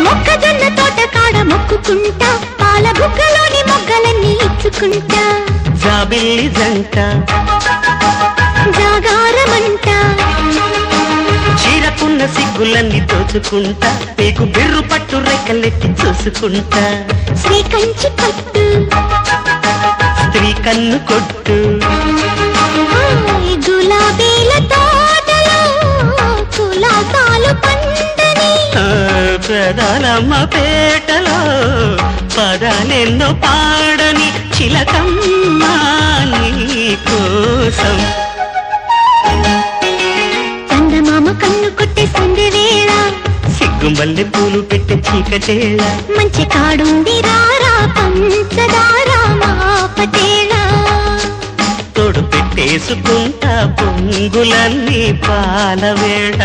మొక్కజొన్న తోట కాడ మొక్కుకుంటా పాల బుగ్గలోని మొగ్గలన్నీ ఇచ్చుకుంటా జాబిల్లి జంట జాగారమంట చీరకున్న సిగ్గులన్నీ దోచుకుంటా నీకు బిర్రు పట్టు రెక్కలెట్టి చూసుకుంటా శ్రీ కంచి పట్టు స్త్రీ కన్ను కొట్టు గులాబీల తోటలో కులాసాలు పండని ప్రధానమ్మ పేటలో పదాలెన్నో పాడని చిలకమ్మ నీ కోసం చందమామ కన్ను కొట్టే సంధ్య వేళ సిగ్గుమల్లె పూలు పెట్టే చీకటేళ మంచి కాడుంది రారా పంచదార మా పటేళ తోడు పెట్టేసుకుంటా పొంగులన్నీ పాలవేళ